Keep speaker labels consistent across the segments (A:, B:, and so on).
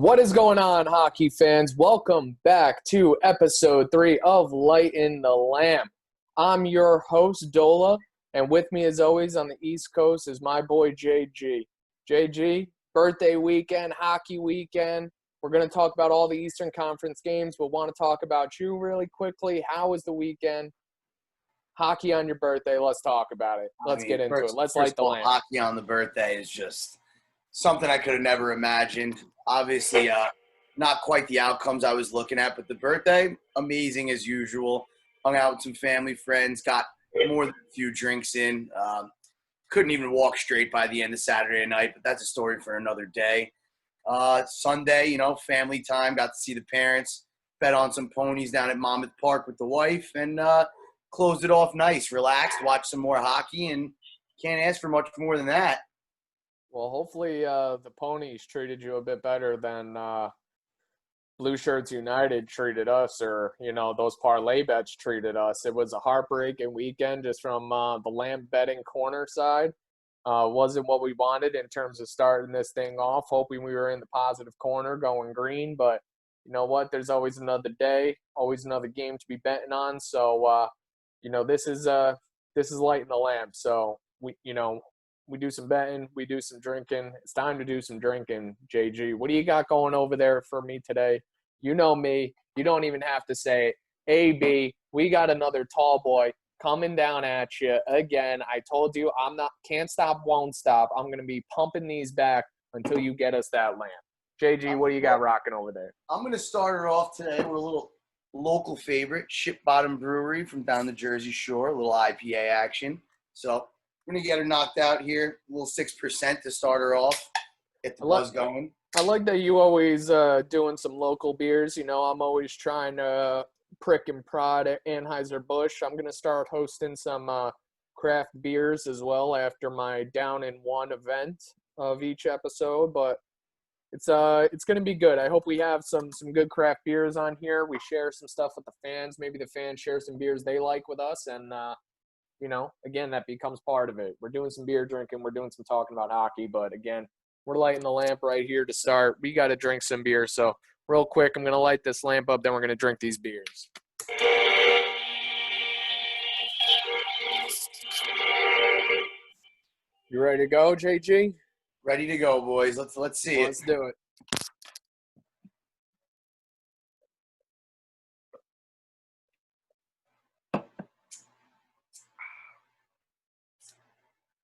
A: What is going on, hockey fans? Welcome back to episode 3 of Lightin the Lamp. I'm your host, Dola, and with me as always on the East Coast is my boy, JG. JG, birthday weekend, hockey weekend. We're going to talk about all the Eastern Conference games, but want to talk about you really quickly. How was the weekend? Hockey on your birthday, let's talk about it. Let's get into it. Let's light the lamp.
B: Hockey on the birthday is just something I could have never imagined. Obviously, not quite the outcomes I was looking at, but the birthday, amazing as usual. Hung out with some family, friends, got more than a few drinks in. Couldn't even walk straight by the end of Saturday night, but that's a story for another day. Sunday, family time, got to see the parents, bet on some ponies down at Monmouth Park with the wife, and closed it off nice, relaxed, watched some more hockey, and can't ask for much more than that.
A: Well, hopefully the ponies treated you a bit better than Blueshirts United treated us, or, those parlay bets treated us. It was a heartbreaking weekend just from the lamp betting corner side. Wasn't what we wanted in terms of starting this thing off, hoping we were in the positive corner going green. But you know what? There's always another day, always another game to be betting on. So, this is lighting the lamp. So we do some betting, we do some drinking. It's time to do some drinking, JG. What do you got going over there for me today? You know me. You don't even have to say it. AB, we got another tall boy coming down at you again. I told you can't stop, won't stop. I'm going to be pumping these back until you get us that lamp. JG, what do you got rocking over there?
B: I'm going to start it off today with a little local favorite, Ship Bottom Brewery from down the Jersey Shore, a little IPA action. So we're going to get her knocked out here, a little 6% to start her off, get the buzz going.
A: I like that you always doing some local beers. I'm always trying to prick and prod at Anheuser-Busch. I'm going to start hosting some craft beers as well after my Down in One event of each episode, but it's going to be good. I hope we have some good craft beers on here. We share some stuff with the fans. Maybe the fans share some beers they like with us, and again, that becomes part of it. We're doing some beer drinking. We're doing some talking about hockey. But, again, we're lighting the lamp right here to start. We got to drink some beer. So, real quick, I'm going to light this lamp up. Then we're going to drink these beers. You ready to go, JG?
B: Ready to go, boys. Let's see it.
A: Let's do it.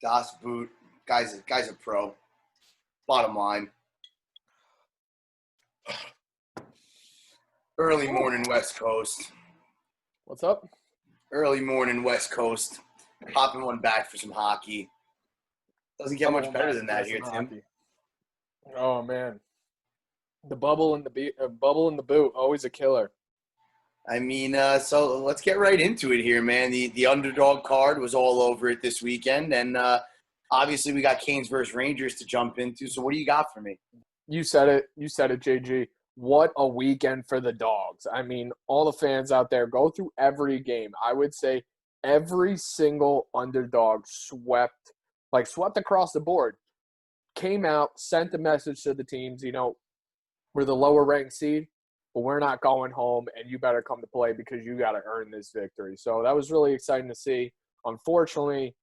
B: Das Boot. Guy's a pro. Bottom line. Early morning West Coast.
A: What's up?
B: Early morning West Coast. Popping one back for some hockey. Doesn't get much better than that here, Tim.
A: Hockey. Oh, man. The bubble in the boot, always a killer.
B: I mean, so let's get right into it here, man. The underdog card was all over it this weekend, and obviously we got Canes versus Rangers to jump into. So what do you got for me?
A: You said it, JG. What a weekend for the Dogs. I mean, all the fans out there, go through every game. I would say every single underdog swept across the board. Came out, sent the message to the teams, we're the lower ranked seed, but we're not going home, and you better come to play because you got to earn this victory. So that was really exciting to see. Unfortunately,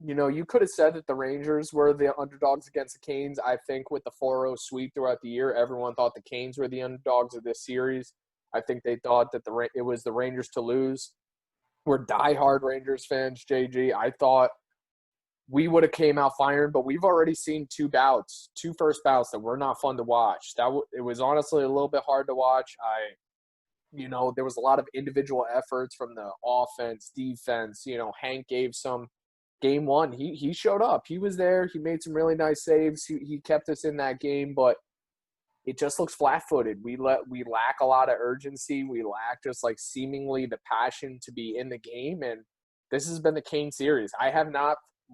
A: you could have said that the Rangers were the underdogs against the Canes. I think with the 4-0 sweep throughout the year, everyone thought the Canes were the underdogs of this series. I think they thought that it was the Rangers to lose. We're diehard Rangers fans, JG. I thought we would have came out firing, but we've already seen two first bouts that were not fun to watch. It was honestly a little bit hard to watch. There was a lot of individual efforts from the offense, defense. Hank gave some. Game one, he showed up. He was there. He made some really nice saves. He kept us in that game, but it just looks flat-footed. We lack a lot of urgency. We lack just seemingly the passion to be in the game, and this has been the Kane series.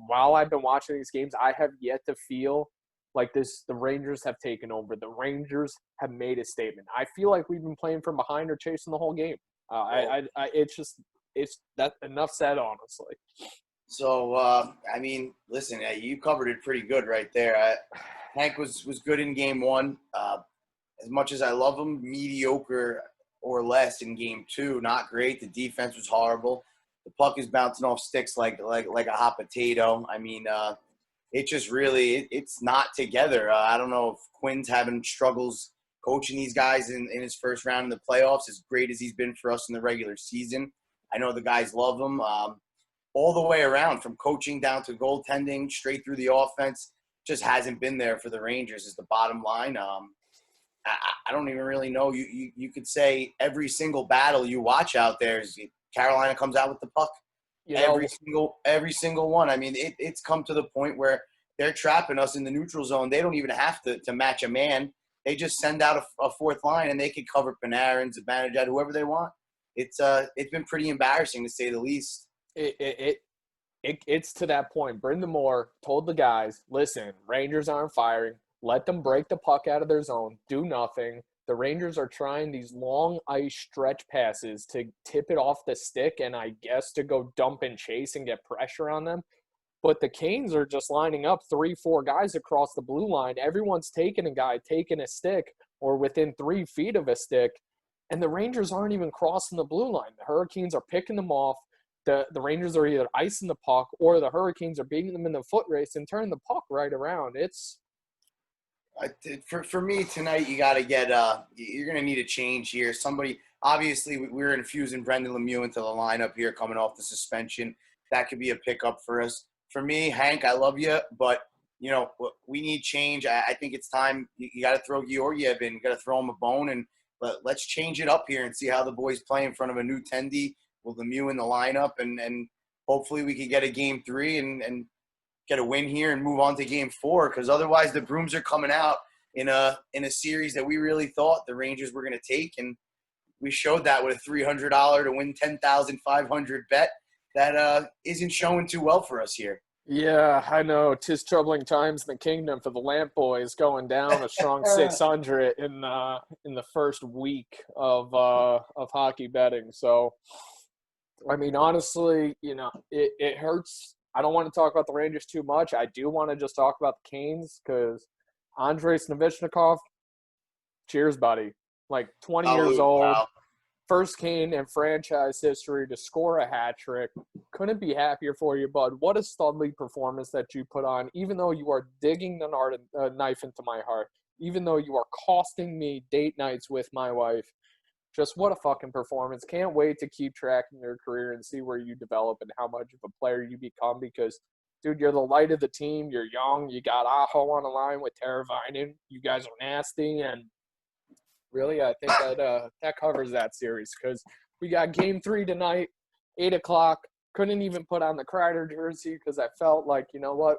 A: While I've been watching these games, I have yet to feel like the Rangers have taken over. The Rangers have made a statement. I feel like we've been playing from behind or chasing the whole game. It's that enough said, honestly.
B: So, listen, you covered it pretty good right there. Hank was good in game one. as much as I love them, mediocre or less in game 2. Not great. The defense was horrible. The puck is bouncing off sticks like a hot potato. I mean, it just really it's not together. I don't know if Quinn's having struggles coaching these guys in his first round in the playoffs, as great as he's been for us in the regular season. I know the guys love him. All the way around, from coaching down to goaltending, straight through the offense, just hasn't been there for the Rangers is the bottom line. I don't even really know. You could say every single battle you watch out there is Carolina comes out with the puck. Every single one. I mean, it's come to the point where they're trapping us in the neutral zone. They don't even have to match a man. They just send out a fourth line, and they can cover Panarin, Zibanejad, whoever they want. It's been pretty embarrassing, to say the least.
A: It's to that point. Brendan Moore told the guys, listen, Rangers aren't firing. Let them break the puck out of their zone. Do nothing. The Rangers are trying these long ice stretch passes to tip it off the stick and I guess to go dump and chase and get pressure on them. But the Canes are just lining up 3-4 guys across the blue line. Everyone's taking a guy, taking a stick, or within 3 feet of a stick. And the Rangers aren't even crossing the blue line. The Hurricanes are picking them off. The Rangers are either icing the puck or the Hurricanes are beating them in the foot race and turning the puck right around.
B: For me tonight, you got to get you're going to need a change here. Somebody, obviously, we're infusing Brendan Lemieux into the lineup here coming off the suspension. That could be a pickup for us. For me, Hank, I love you, but, we need change. I think it's time. You got to throw Georgiev in. You got to throw him a bone, and let's change it up here and see how the boys play in front of a new Tendy with Lemieux in the lineup, and hopefully we can get a game 3 and get a win here and move on to game 4, because otherwise the brooms are coming out in a series that we really thought the Rangers were going to take, and we showed that with a $300 to win $10,500 bet that isn't showing too well for us here.
A: Yeah, I know. 'Tis troubling times in the kingdom for the Lamp Boys, going down a strong 600 in the first week of hockey betting. So, I mean, honestly, it hurts. I don't want to talk about the Rangers too much. I do want to just talk about the Canes because Andrei Svechnikov, cheers, buddy. Like 20 years old,
B: wow.
A: First Cane in franchise history to score a hat trick. Couldn't be happier for you, bud. What a studly performance that you put on, even though you are digging the knife into my heart, even though you are costing me date nights with my wife. Just what a fucking performance. Can't wait to keep tracking your career and see where you develop and how much of a player you become because, dude, you're the light of the team. You're young. You got Aho on the line with Teravainen. You guys are nasty. And really, I think that covers that series because we got game 3 tonight, 8 o'clock. Couldn't even put on the Kreider jersey because I felt like, you know what,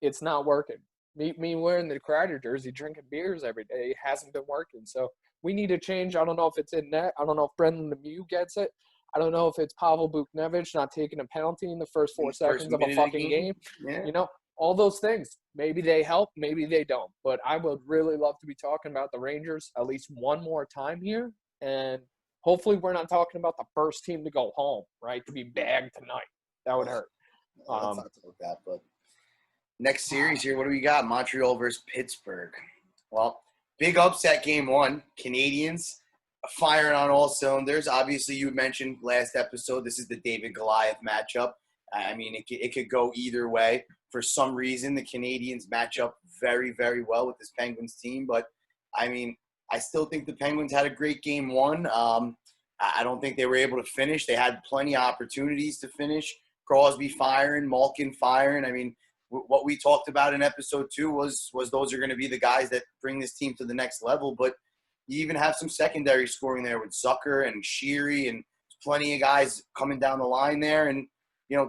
A: it's not working. Me wearing the Kreider jersey, drinking beers every day, it hasn't been working. So we need a change. I don't know if it's in net. I don't know if Brendan Lemieux gets it. I don't know if it's Pavel Buchnevich not taking a penalty in the first 4 seconds of a fucking game.
B: Yeah.
A: All those things. Maybe they help, maybe they don't. But I would really love to be talking about the Rangers at least one more time here. And hopefully we're not talking about the first team to go home, right? To be bagged tonight. That would hurt.
B: Let's not talk that, but next series here, what do we got? Montreal versus Pittsburgh. Well, big upset game 1. Canadians firing on all cylinders. Obviously, you mentioned last episode, this is the David Goliath matchup. I mean, it could go either way. For some reason, the Canadians match up very, very well with this Penguins team. But, I mean, I still think the Penguins had a great game 1. I don't think they were able to finish. They had plenty of opportunities to finish. Crosby firing, Malkin firing. I mean, what we talked about in episode 2 was those are going to be the guys that bring this team to the next level. But you even have some secondary scoring there with Zucker and Sheary and plenty of guys coming down the line there. And,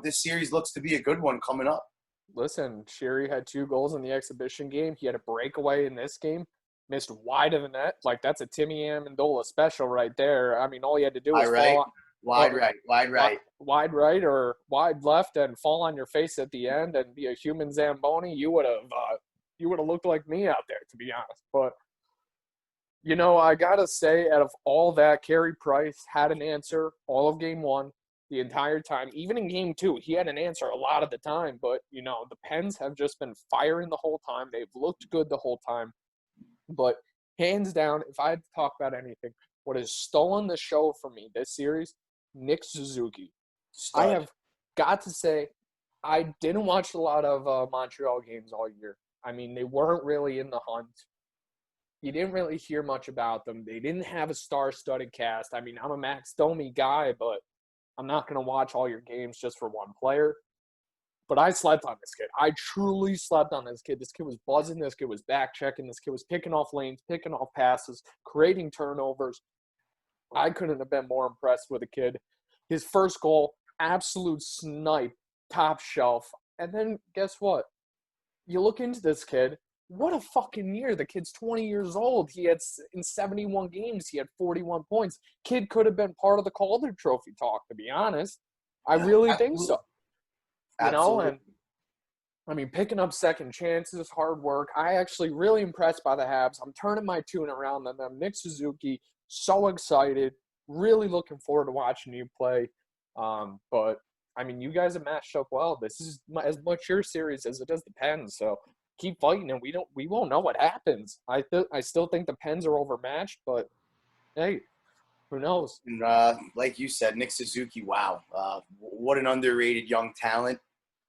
B: this series looks to be a good one coming up.
A: Listen, Sheary had 2 goals in the exhibition game. He had a breakaway in this game, missed wide of the net. Like, that's a Timmy Amendola special right there. I mean, all he had to do was
B: wide right
A: or wide left and fall on your face at the end and be a human Zamboni. You would have looked like me out there, to be honest. But I gotta say, out of all that, Carey Price had an answer all of game 1. The entire time. Even in game 2, he had an answer a lot of the time. But, the Pens have just been firing the whole time. They've looked good the whole time. But hands down, if I had to talk about anything, what has stolen the show for me this series, Nick Suzuki. I
B: Stud.
A: have got to say, I didn't watch a lot of Montreal games all year. I mean, they weren't really in the hunt. You didn't really hear much about them. They didn't have a star-studded cast. I mean, I'm a Max Domi guy, but I'm not going to watch all your games just for one player. But I slept on this kid. I truly slept on this kid. This kid was buzzing. This kid was back checking. This kid was picking off lanes, picking off passes, creating turnovers. I couldn't have been more impressed with the kid. His first goal, absolute snipe, top shelf. And then guess what? You look into this kid. What a fucking year. The kid's 20 years old. He had, in 71 games, he had 41 points. Kid could have been part of the Calder Trophy talk, to be honest. I
B: Yeah,
A: really think
B: absolutely.
A: so.
B: Absolutely.
A: And I mean, picking up second chances, hard work. I actually really impressed by the Habs. I'm turning my tune around on them. Nick Suzuki, so excited. Really looking forward to watching you play. But I mean, you guys have matched up well. This is as much your series as it does the Pens. So keep fighting, and we won't know what happens. I still think the Pens are overmatched, but hey, who knows?
B: And, like you said, Nick Suzuki, wow. What an underrated young talent.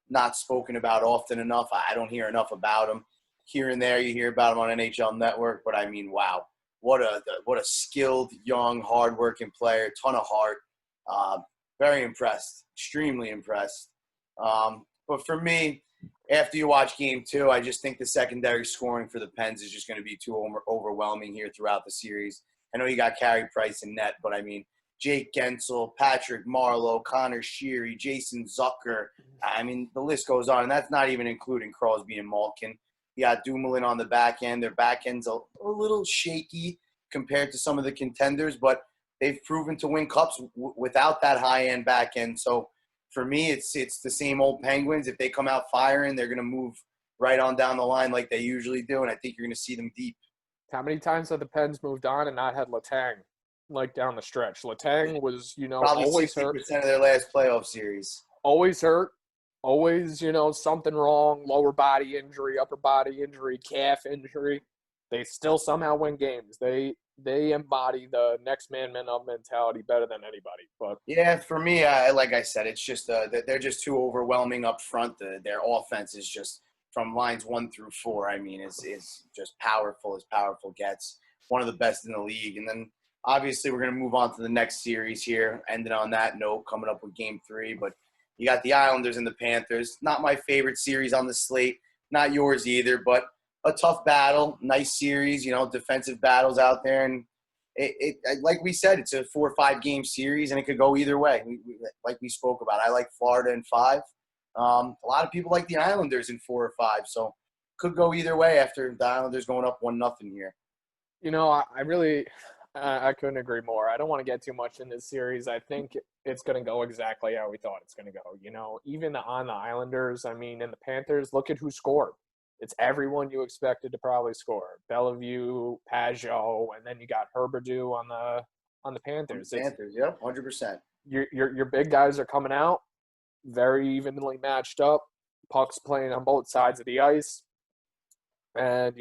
B: Not spoken about often enough. I don't hear enough about him. Here and there, you hear about him on NHL Network, but I mean, wow, what a skilled, young, hardworking player, ton of heart. Very impressed, extremely impressed. But for me, after you watch Game 2, I just think the secondary scoring for the Pens is just going to be too overwhelming here throughout the series. I know you got Carey Price in net, but I mean, Jake Gensel, Patrick Marleau, Connor Sheary, Jason Zucker. I mean, the list goes on, and that's not even including Crosby and Malkin. You got Dumoulin on the back end. Their back end's a little shaky compared to some of the contenders, but they've proven to win cups without that high-end back end. So for me, it's the same old Penguins. If they come out firing, they're going to move right on down the line like they usually do, and I think you're going to see them deep.
A: How many times have the Pens moved on and not had Letang, like down the stretch? Letang was,
B: Probably
A: always hurt.
B: 60% of their last playoff series.
A: Always hurt, always, something wrong, lower body injury, upper body injury, calf injury. They still somehow win games. They embody the next man up mentality better than anybody. But
B: Yeah, for me, like I said, it's just they're just too overwhelming up front. Their offense is just from lines 1 through 4. I mean, is just powerful as powerful gets. One of the best in the league. And then obviously we're going to move on to the next series here. Ending on that note, coming up with Game 3. But you got the Islanders and the Panthers. Not my favorite series on the slate. Not yours either, but a tough battle. Nice series, defensive battles out there. And it like we said, it's a 4 or 5 game series, and it could go either way. Like we spoke about, I like Florida in 5. A lot of people like the Islanders in 4 or 5, so could go either way after the Islanders going up 1-0 here.
A: I really I couldn't agree more. I don't want to get too much in this series. I think it's going to go exactly how we thought it's going to go. Even on the Islanders, I mean, and the Panthers, look at who scored. It's everyone you expected to probably score. Bellevue, Pajot, and then you got Herberdew on the Panthers.
B: Panthers, yep, 100%.
A: Your big guys are coming out, very evenly matched up. Pucks playing on both sides of the ice. And,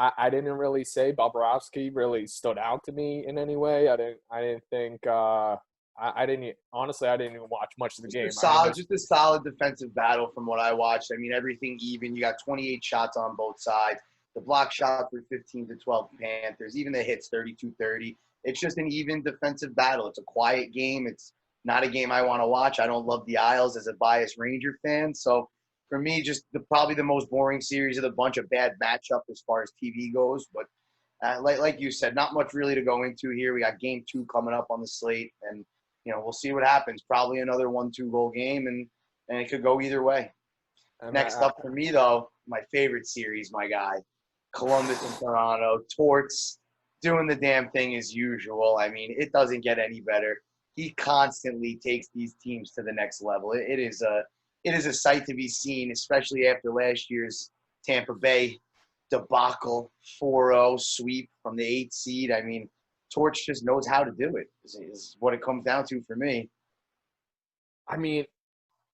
A: I didn't really say Bobrovsky really stood out to me in any way. I didn't think I didn't honestly. I didn't even watch much of the game.
B: Just a solid defensive battle from what I watched. I mean, everything even. You got 28 shots on both sides. The block shots were 15-12 Panthers. Even the hits 32-30. It's just an even defensive battle. It's a quiet game. It's not a game I want to watch. I don't love the Isles as a biased Ranger fan. So for me, just probably the most boring series of the bunch. A bad matchup as far as TV goes. But like you said, not much really to go into here. We got Game 2 coming up on the slate, and we'll see what happens. Probably another 1-2 goal game, and it could go either way. Next up for me, though, my favorite series, my guy, Columbus and Toronto. Torts doing the damn thing as usual. I mean, it doesn't get any better. He constantly takes these teams to the next level. It is a sight to be seen, especially after last year's Tampa Bay debacle, 4-0 sweep from the 8th seed. I mean, Torch just knows how to do it, is what it comes down to for me.
A: I mean,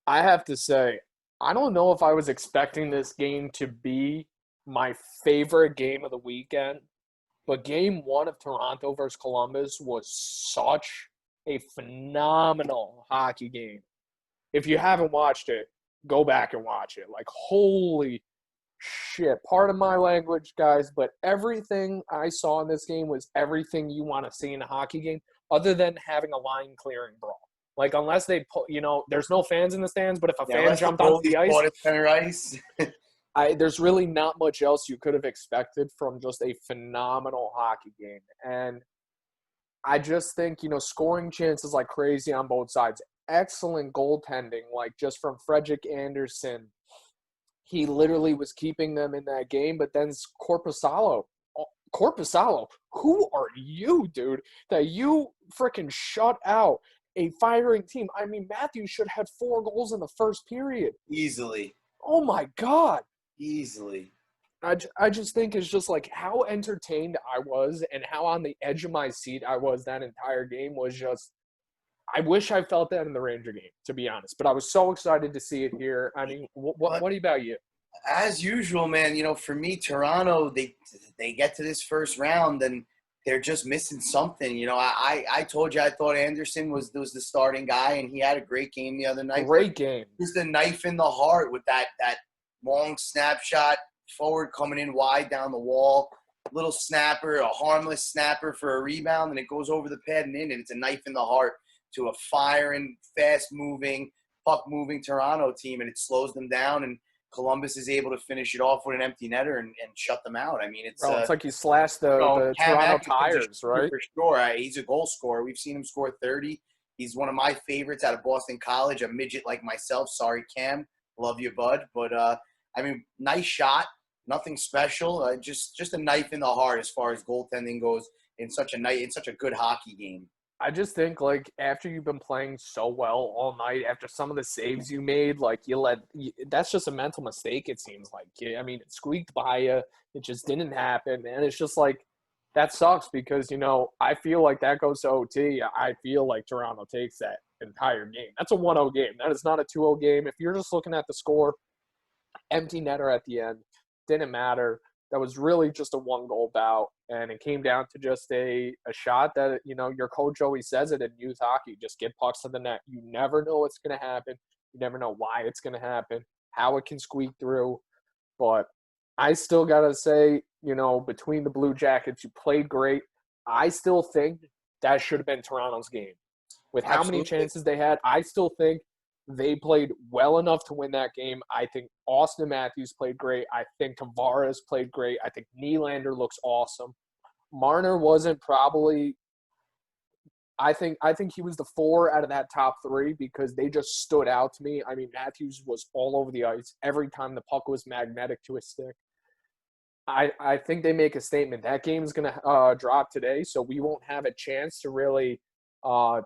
A: I have to say, I don't know if I was expecting this game to be my favorite game of the weekend, But game one of Toronto versus Columbus was such a phenomenal hockey game. If you haven't watched it, go back and watch it. Like, holy shit. Pardon my language, guys, but everything I saw in this game was everything you want to see in a hockey game, other than having a line clearing brawl. Like, unless they put, there's no fans in the stands, but if a fan jumped onto the ice,
B: center ice.
A: there's really not much else you could have expected from just a phenomenal hockey game. And I just think, scoring chances like crazy on both sides. Excellent goaltending, like just from Frederick Anderson. He literally was keeping them in that game, but then Corpusalo, who are you, dude, that you freaking shut out a firing team? I mean, Matthews should have 4 goals in the first period.
B: Easily.
A: Oh, my God.
B: Easily.
A: I just think it's just like how entertained I was and how on the edge of my seat I was that entire game was just – I wish I felt that in the Ranger game, to be honest. But I was so excited to see it here. I mean, what about you?
B: As usual, man, for me, Toronto, they get to this first round and they're just missing something. I told you I thought Anderson was the starting guy, and he had a great game the other night.
A: Great game.
B: Just a knife in the heart with that long snapshot, forward coming in wide down the wall, little snapper, a harmless snapper for a rebound, and it goes over the pad and in, and it's a knife in the heart to a firing, fast-moving, puck-moving Toronto team, and it slows them down, and Columbus is able to finish it off with an empty netter and shut them out. I mean, it's
A: like you slashed the Toronto tires, right?
B: For sure. He's a goal scorer. We've seen him score 30. He's one of my favorites out of Boston College, a midget like myself. Sorry, Cam. Love you, bud. But, nice shot. Nothing special. Just a knife in the heart as far as goaltending goes in such a good hockey game.
A: I just think, like, after you've been playing so well all night, after some of the saves you made, like, that's just a mental mistake, it seems like. I mean, it squeaked by you. It just didn't happen. And it's just like, that sucks because, I feel like that goes to OT. I feel like Toronto takes that entire game. That's a 1-0 game. That is not a 2-0 game. If you're just looking at the score, empty netter at the end, didn't matter. That was really just a 1-goal bout, and it came down to just a shot that, your coach always says it in youth hockey, just get pucks to the net. You never know what's going to happen. You never know why it's going to happen, how it can squeak through. But I still got to say, between the Blue Jackets, you played great. I still think that should have been Toronto's game. With how many chances they had, I still think they played well enough to win that game. I think Austin Matthews played great. I think Tavares played great. I think Nylander looks awesome. Marner wasn't probably – I think he was the 4 out of that top 3 because they just stood out to me. I mean, Matthews was all over the ice. Every time the puck was magnetic to his stick. I think they make a statement. That game is going to drop today, so we won't have a chance to really –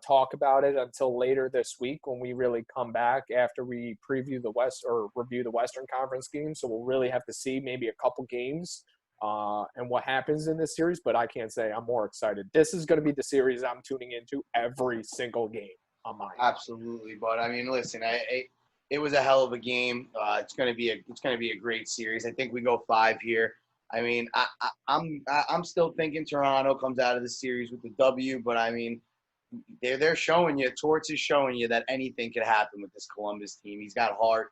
A: talk about it until later this week when we really come back after we preview the West or review the Western Conference games. So we'll really have to see maybe a couple games and what happens in this series. But I can't say I'm more excited. This is going to be the series I'm tuning into every single game on mine.
B: Absolutely, but I mean, listen, it was a hell of a game. It's going to be a great series. I think we go 5 here. I mean, I'm still thinking Toronto comes out of the series with the W, but I mean. They're showing you, Torts is showing you that anything could happen with this Columbus team. He's got heart.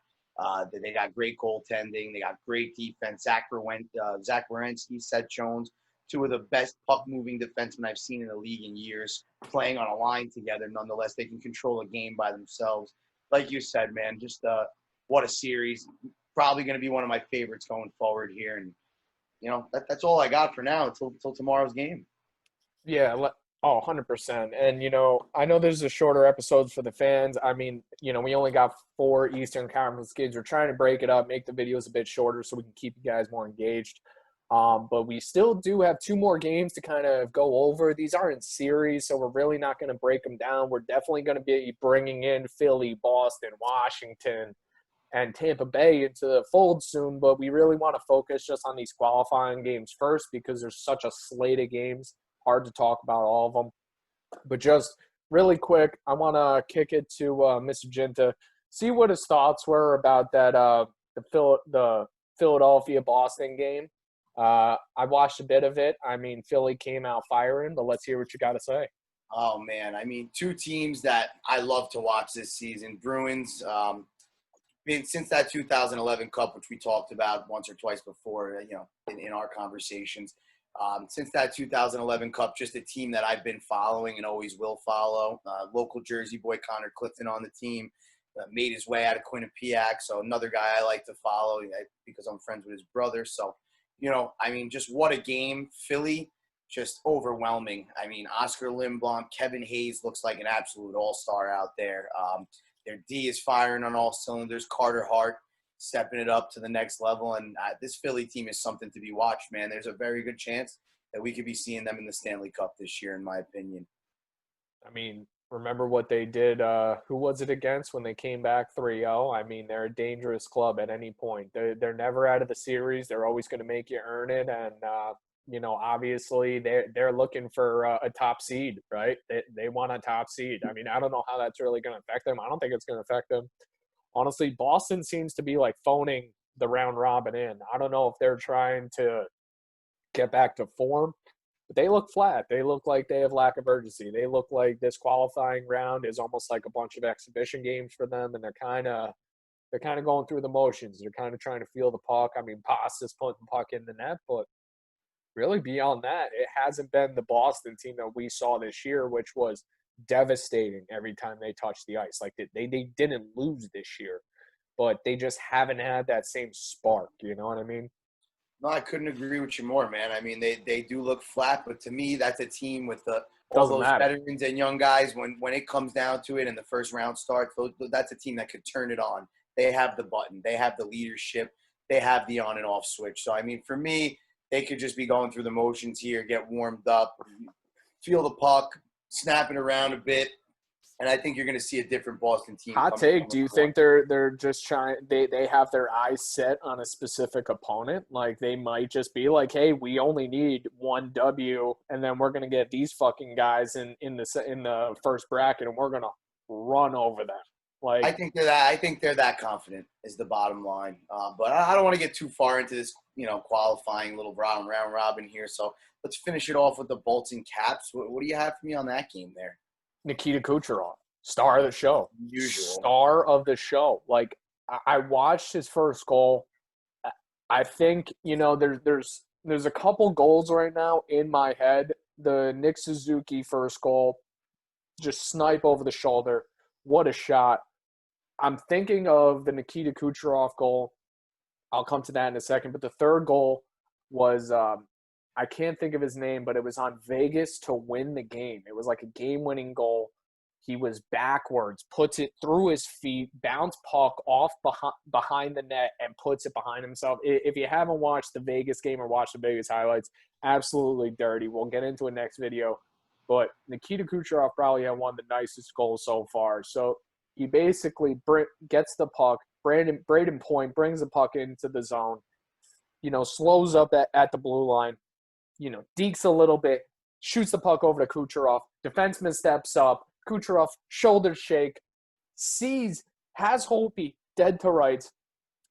B: They got great goaltending. They got great defense. Zach Werenski, Seth Jones, 2 of the best puck-moving defensemen I've seen in the league in years, playing on a line together. Nonetheless, they can control a game by themselves. Like you said, man, just what a series. Probably going to be one of my favorites going forward here. And, that's all I got for now until tomorrow's game.
A: Yeah, 100%. And, I know there's a shorter episodes for the fans. I mean, we only got 4 Eastern Conference games. We're trying to break it up, make the videos a bit shorter so we can keep you guys more engaged. But we still do have 2 more games to kind of go over. These aren't series, so we're really not going to break them down. We're definitely going to be bringing in Philly, Boston, Washington, and Tampa Bay into the fold soon. But we really want to focus just on these qualifying games first because there's such a slate of games. Hard to talk about all of them. But just really quick, I want to kick it to Mr. Ginta, see what his thoughts were about that the Philadelphia-Boston game. I watched a bit of it. I mean, Philly came out firing, but let's hear what you got to say.
B: Oh man, I mean, two teams that I love to watch this season. Bruins. Since that 2011 Cup, which we talked about once or twice before, in our conversations. Since that 2011 Cup, just a team that I've been following and always will follow. Local Jersey boy Connor Clifton on the team made his way out of Quinnipiac, so another guy I like to follow because I'm friends with his brother. So, I mean, just what a game. Philly, just overwhelming. I mean, Oscar Lindblom, Kevin Hayes looks like an absolute all-star out there. Their D is firing on all cylinders. Carter Hart stepping it up to the next level. And this Philly team is something to be watched, man. There's a very good chance that we could be seeing them in the Stanley Cup this year, in my opinion.
A: I mean, remember what they did? Who was it against when they came back 3-0? I mean, they're a dangerous club at any point. They're never out of the series. They're always going to make you earn it. And, obviously they're looking for a top seed, right? They want a top seed. I mean, I don't know how that's really going to affect them. I don't think it's going to affect them. Honestly, Boston seems to be like phoning the round robin in. I don't know if they're trying to get back to form, but they look flat. They look like they have lack of urgency. They look like this qualifying round is almost like a bunch of exhibition games for them, and they're kind of going through the motions. They're kind of trying to feel the puck. I mean, Pasta's putting the puck in the net, but really beyond that, it hasn't been the Boston team that we saw this year, which was devastating every time they touched the ice. Like they didn't lose this year, but they just haven't had that same spark. You know what I mean?
B: No, I couldn't agree with you more, man. I mean, they do look flat, but to me, that's a team with all
A: Doesn't
B: those
A: matter.
B: veterans and young guys. When it comes down to it and the first round starts, that's a team that could turn it on. They have the button. They have the leadership. They have the on and off switch. So, I mean, for me, they could just be going through the motions here, get warmed up, feel the puck, snap it around a bit, and I think you're going to see a different Boston team.
A: Hot take. Do you think they're just trying? They have their eyes set on a specific opponent? Like they might just be like, "Hey, we only need one W, and then we're gonna get these fucking guys in the first bracket, and we're gonna run over them." Like
B: I think they're that confident is the bottom line. But I don't want to get too far into this, qualifying little round robin here. So let's finish it off with the Bolts and Caps. What do you have for me on that game there?
A: Nikita Kucherov, star of the show.
B: Usual.
A: Star of the show. Like I watched his first goal. I think, there's a couple goals right now in my head. The Nick Suzuki first goal, just snipe over the shoulder. What a shot. I'm thinking of the Nikita Kucherov goal. I'll come to that in a second. But the third goal was I can't think of his name, but it was on Vegas to win the game. It was like a game-winning goal. He was backwards, puts it through his feet, bounce puck off behind the net, and puts it behind himself. If you haven't watched the Vegas game or watched the Vegas highlights, absolutely dirty. We'll get into it next video. But Nikita Kucherov probably had one of the nicest goals so far. So he basically gets the puck. Braden Point brings the puck into the zone, slows up at the blue line, dekes a little bit, shoots the puck over to Kucherov. Defenseman steps up. Kucherov, shoulder shake, has Holtby dead to rights,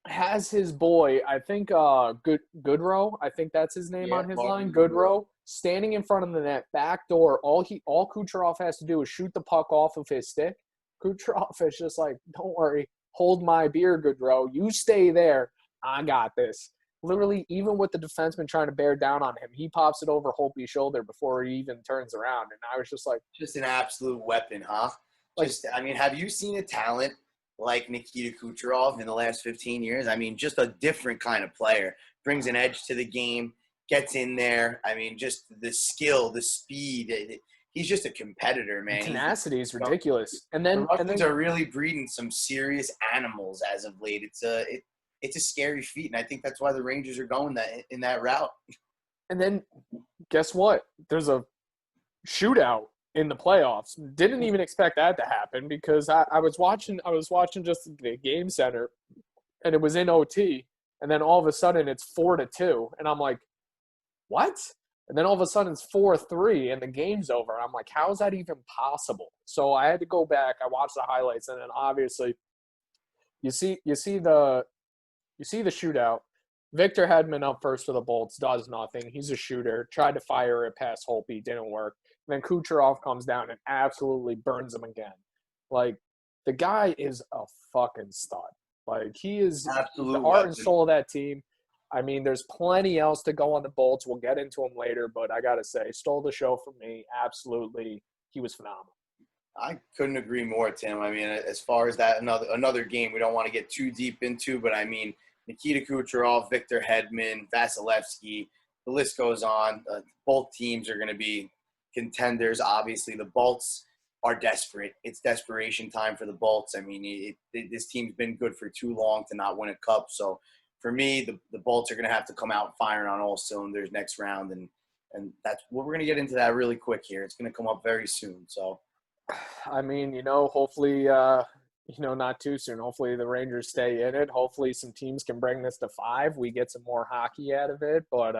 A: has his boy, I think Goodrow, I think that's his name on his line, Goodrow, standing in front of the net, back door. All Kucherov has to do is shoot the puck off of his stick. Kucherov is just like, don't worry, hold my beer, Goodrow. You stay there. I got this. Literally, even with the defenseman trying to bear down on him, he pops it over Holtby's shoulder before he even turns around. And I was just like...
B: Just an absolute weapon, huh? Have you seen a talent like Nikita Kucherov in the last 15 years? I mean, just a different kind of player. Brings an edge to the game, gets in there. I mean, just the skill, the speed. He's just a competitor, man.
A: Tenacity is ridiculous. And then
B: the Russians are really breeding some serious animals as of late. It's a scary feat, and I think that's why the Rangers are going in that route.
A: And then, guess what? There's a shootout in the playoffs. Didn't even expect that to happen because I was watching just the game center, and it was in OT, and then all of a sudden it's 4-2, and I'm like, what? And then all of a sudden it's 4-3, and the game's over. I'm like, how is that even possible? So I had to go back. I watched the highlights, and then obviously, you see the shootout. Victor Hedman up first for the Bolts does nothing. He's a shooter. Tried to fire it past Holtby, didn't work. And then Kucherov comes down and absolutely burns him again. Like, the guy is a fucking stud. Like, he is the
B: Absolute
A: heart and
B: weapon.
A: soul of that team. I mean, there's plenty else to go on the Bolts. We'll get into him later, but I got to say, stole the show from me. Absolutely. He was phenomenal.
B: I couldn't agree more, Tim. I mean, as far as that, another game we don't want to get too deep into, but I mean, Nikita Kucherov, Victor Hedman, Vasilevsky, the list goes on. Both teams are going to be contenders. Obviously, the Bolts are desperate. It's desperation time for the Bolts. I mean, this team's been good for too long to not win a cup. So, for me, the Bolts are going to have to come out firing on all cylinders next round, and that's we're going to get into that really quick here. It's going to come up very soon. So.
A: I mean, hopefully, not too soon. Hopefully the Rangers stay in it. Hopefully some teams can bring this to 5. We get some more hockey out of it. But,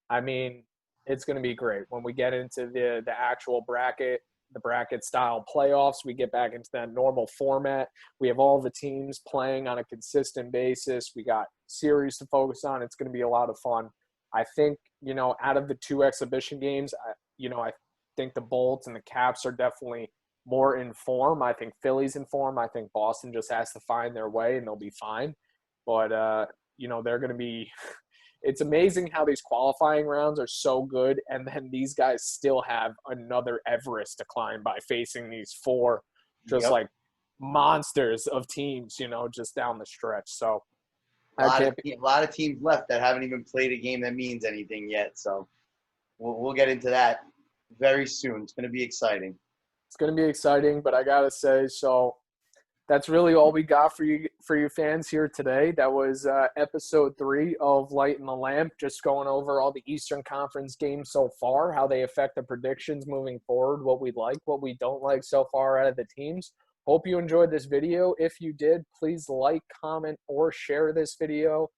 A: I mean, it's going to be great. When we get into the actual bracket, the bracket-style playoffs, we get back into that normal format. We have all the teams playing on a consistent basis. We got series to focus on. It's going to be a lot of fun. I think, out of the 2 exhibition games, I think the Bolts and the Caps are definitely more in form. I think Philly's in form. I think Boston just has to find their way and they'll be fine. But, they're going to be – it's amazing how these qualifying rounds are so good, and then these guys still have another Everest to climb by facing these 4 just like monsters of teams, just down the stretch. So
B: a lot of teams left that haven't even played a game that means anything yet. So we'll get into that very soon. It's going to be exciting.
A: It's going to be exciting, but I got to say, so that's really all we got for you fans here today. That was episode 3 of Lightin the Lamp, just going over all the Eastern Conference games so far, how they affect the predictions moving forward, what we like, what we don't like so far out of the teams. Hope you enjoyed this video. If you did, please like, comment, or share this video.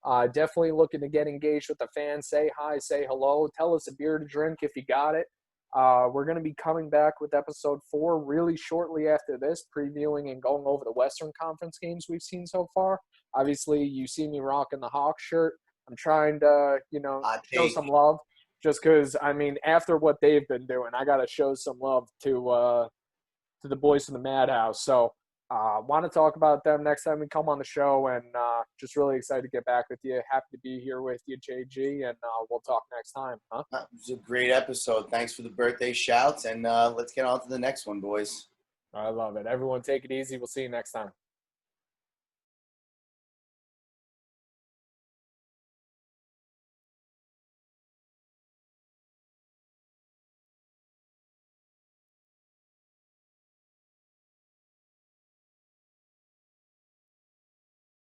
A: Definitely looking to get engaged with the fans. Say hi, say hello. Tell us a beer to drink if you got it. We're going to be coming back with episode 4 really shortly after this, previewing and going over the Western Conference games we've seen so far. Obviously, you see me rocking the Hawks shirt. I'm trying to, show some love just because, I mean, after what they've been doing, I got to show some love to the boys from the Madhouse. So want to talk about them next time we come on the show, and just really excited to get back with you. Happy to be here with you, JG, and we'll talk next time. Huh?
B: It was a great episode. Thanks for the birthday shouts, and let's get on to the next one, boys.
A: I love it. Everyone take it easy. We'll see you next time.